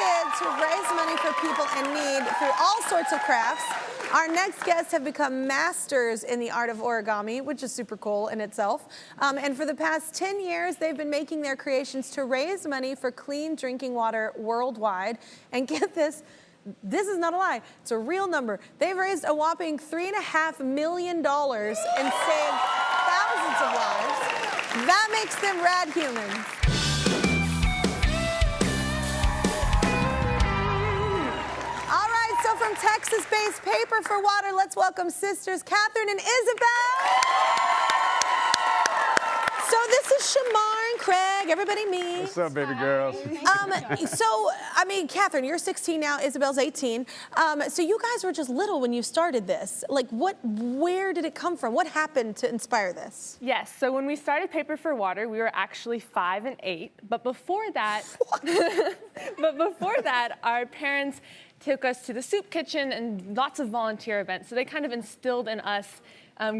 kids who've raised money for people in need through all sorts of crafts. Our next guests have become masters in the art of origami, which is super cool in itself. And for the past 10 years, they've been making their creations to raise money for clean drinking water worldwide. And get this, this is not a lie, it's a real number. They've raised a whopping $3.5 million and saved thousands of lives. That makes them rad humans. All right, so from Texas-based Paper for Water, let's welcome sisters Catherine and Isabel. So this is Shamar and Craig, everybody meet. What's up, baby girls? I mean, Catherine, you're 16 now, Isabel's 18. So you guys were just little when you started this. Like, where did it come from? What happened to inspire this? Yes, so when we started Paper for Water, we were actually 5 and 8. But before that, our parents took us to the soup kitchen and lots of volunteer events. So they kind of instilled in us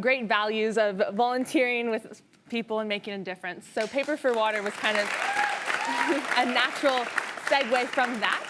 great values of volunteering with people and making a difference. So Paper for Water was kind of a natural segue from that.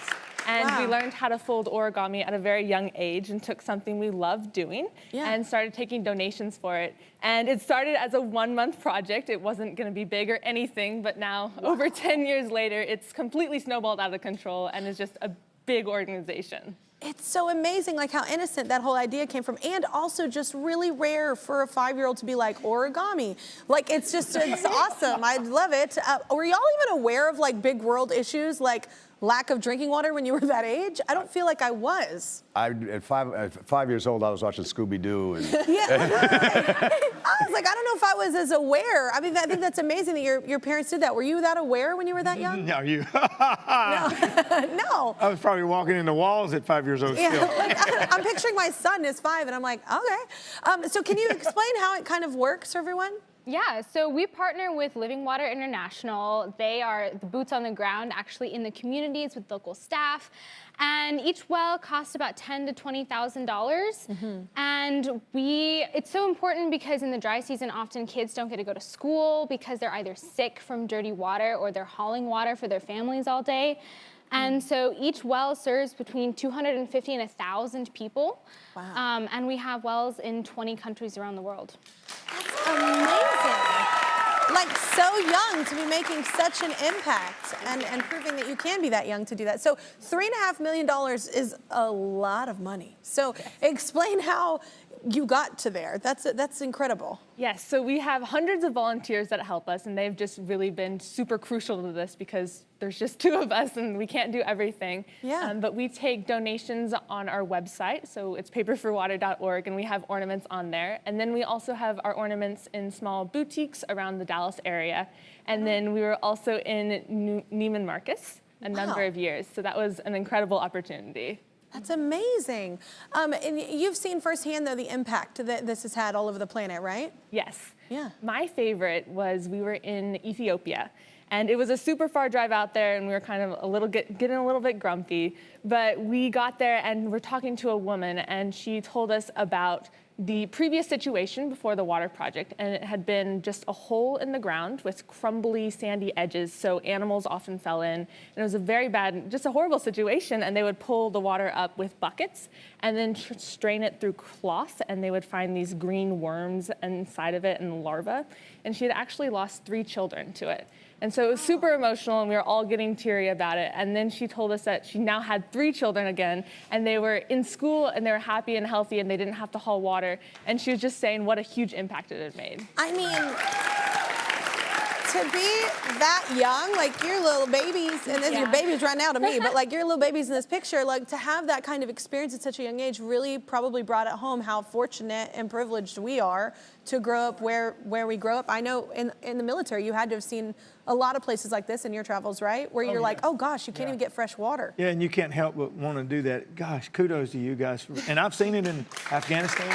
And we learned how to fold origami at a very young age and took something we loved doing and started taking donations for it. And it started as a 1-month project. It wasn't going to be big or anything, but now, over 10 years later, it's completely snowballed out of control and is just a big organization. It's so amazing, like how innocent that whole idea came from, and also just really rare for a 5-year-old to be like, origami. Like, it's awesome. I love it. Were y'all even aware of like big world issues like lack of drinking water when you were that age? I don't feel like I was. At 5 years old, I was watching Scooby-Doo. And I was like, I don't know if I was as aware. I mean, I think that's amazing that your parents did that. Were you that aware when you were that young? No, you. No. I was probably walking in the walls at 5 years old still. Like, I'm picturing my son is 5, and I'm like, okay. So can you explain how it kind of works for everyone? Yeah, so we partner with Living Water International. They are the boots on the ground, actually in the communities with local staff. And each well costs about $10,000 to $20,000. And it's so important because in the dry season, often kids don't get to go to school because they're either sick from dirty water or they're hauling water for their families all day. And so each well serves between 250 and 1,000 people. Wow. And we have wells in 20 countries around the world. That's amazing. Like, so young to be making such an impact and proving that you can be that young to do that. So $3.5 million is a lot of money. So explain how you got to there. That's incredible. Yes, so we have hundreds of volunteers that help us, and they've just really been super crucial to this because there's just 2 of us and we can't do everything. Yeah. But we take donations on our website, so it's paperforwater.org, and we have ornaments on there. And then we also have our ornaments in small boutiques around the Dallas area. And then we were also in Neiman Marcus a number of years, so that was an incredible opportunity. That's amazing. And you've seen firsthand, though, the impact that this has had all over the planet, right? Yes. Yeah. My favorite was we were in Ethiopia. And it was a super far drive out there, and we were kind of getting a little bit grumpy. But we got there, and we're talking to a woman, and she told us about the previous situation before the water project, and it had been just a hole in the ground with crumbly, sandy edges, so animals often fell in. And it was a very bad, just a horrible situation, and they would pull the water up with buckets and then strain it through cloth, and they would find these green worms inside of it and larvae. And she had actually lost 3 children to it. And so it was super emotional, and we were all getting teary about it. And then she told us that she now had 3 children again, and they were in school, and they were happy and healthy, and they didn't have to haul water. And she was just saying what a huge impact it had made. I mean, to be that young, like your little babies, and then your babies right now to me, but like your little babies in this picture, like to have that kind of experience at such a young age really probably brought it home how fortunate and privileged we are to grow up where we grow up. I know in the military, you had to have seen a lot of places like this in your travels, right? Where you're like, oh gosh, you can't even get fresh water. Yeah, and you can't help but want to do that. Gosh, kudos to you guys. And I've seen it in Afghanistan,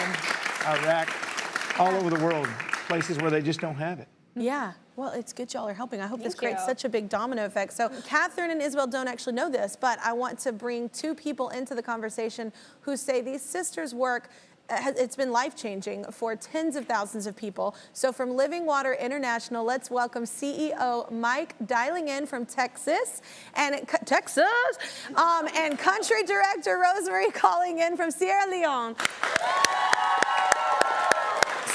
Iraq, all over the world, places where they just don't have it. Yeah, well, it's good y'all are helping. I hope this creates such a big domino effect. So Catherine and Isabel don't actually know this, but I want to bring 2 people into the conversation who say these sisters work it's been life-changing for tens of thousands of people. So from Living Water International, let's welcome CEO Mike dialing in from Texas, and and Country Director Rosemary calling in from Sierra Leone.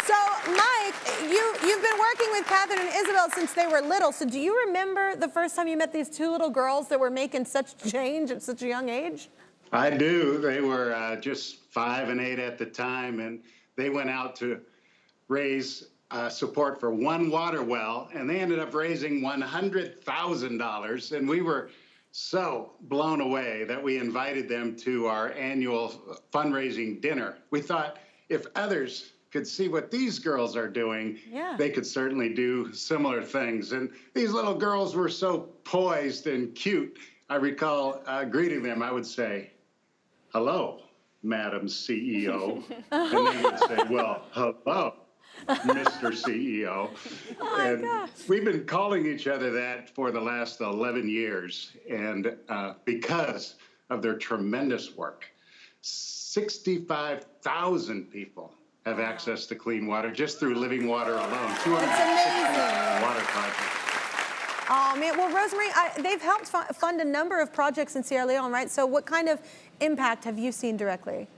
So, Mike, you've been working with Catherine and Isabel since they were little. So do you remember the first time you met these two little girls that were making such change at such a young age? I do. They were just 5 and 8 at the time, and they went out to raise support for one water well, and they ended up raising $100,000. And we were so blown away that we invited them to our annual fundraising dinner. We thought if others could see what these girls are doing, they could certainly do similar things. And these little girls were so poised and cute. I recall greeting them, I would say, "Hello, Madam CEO." And they would say, "Well, hello, Mr. CEO." And we've been calling each other that for the last 11 years. And because of their tremendous work, 65,000 people have access to clean water just through Living Water alone. 260 water projects. Oh, man. Well, Rosemary, they've helped fund a number of projects in Sierra Leone, right? So what kind of impact have you seen directly?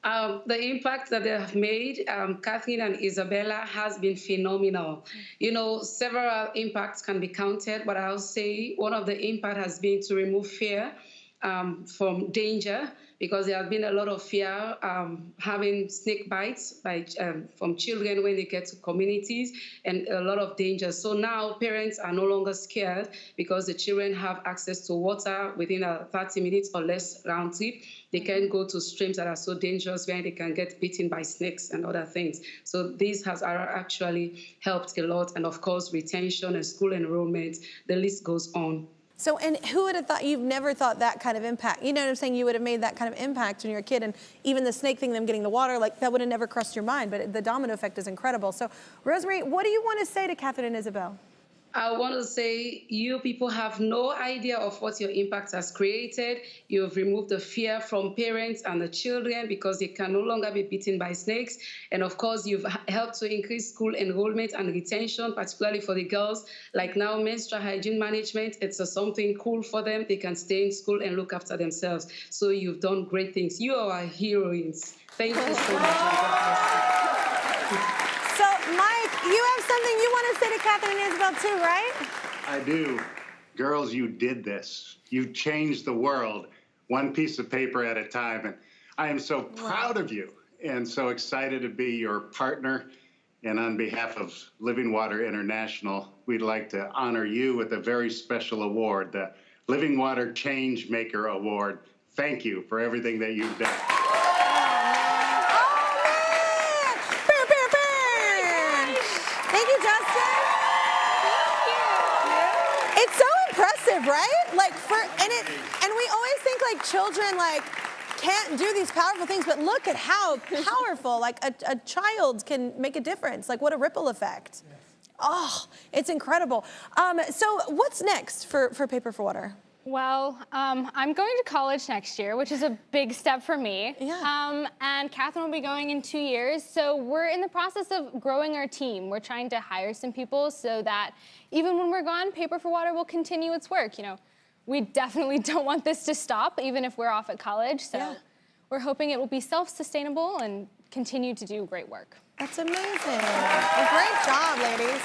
The impact that they have made, Catherine and Isabella, has been phenomenal. You know, several impacts can be counted, but I'll say one of the impact has been to remove fear from danger, because there has been a lot of fear having snake bites from children when they get to communities, and a lot of danger. So now parents are no longer scared because the children have access to water within a 30 minutes or less round trip. They can go to streams that are so dangerous where they can get bitten by snakes and other things. So this has actually helped a lot. And of course, retention and school enrollment, the list goes on. So, and who would have thought, you've never thought that kind of impact? You know what I'm saying? You would have made that kind of impact when you were a kid, and even the snake thing, them getting the water, like that would have never crossed your mind, but the domino effect is incredible. So, Rosemary, what do you want to say to Catherine and Isabel? I want to say you people have no idea of what your impact has created. You've removed the fear from parents and the children because they can no longer be bitten by snakes. And of course, you've helped to increase school enrollment and retention, particularly for the girls. Like now, menstrual hygiene management, it's something cool for them. They can stay in school and look after themselves. So you've done great things. You are heroines. Thank you so much. So, Mike, you have something you want to say to Catherine and Isabel too, right? I do. Girls, you did this. You changed the world one piece of paper at a time. And I am so proud of you and so excited to be your partner. And on behalf of Living Water International, we'd like to honor you with a very special award, the Living Water Change Maker Award. Thank you for everything that you've done. It's so impressive, right? Like and we always think like children like can't do these powerful things, but look at how powerful like a child can make a difference. Like what a ripple effect. Yes. Oh, it's incredible. So what's next for Paper for Water? Well, I'm going to college next year, which is a big step for me. Yeah. And Catherine will be going in 2 years. So we're in the process of growing our team. We're trying to hire some people so that even when we're gone, Paper for Water will continue its work. You know, we definitely don't want this to stop, even if we're off at college. So we're hoping it will be self-sustainable and continue to do great work. That's amazing. Well, great job, ladies.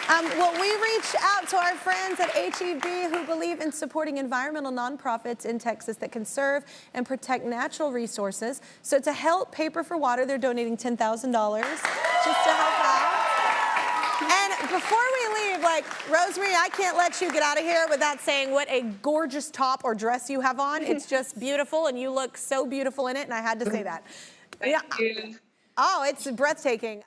Well, we reached out to our friends at HEB who believe in supporting environmental nonprofits in Texas that can serve and protect natural resources. So to help Paper for Water, they're donating $10,000 just to help out. And before we leave, like, Rosemary, I can't let you get out of here without saying what a gorgeous top or dress you have on. It's just beautiful, and you look so beautiful in it, and I had to say that. Thank you. Oh, it's breathtaking.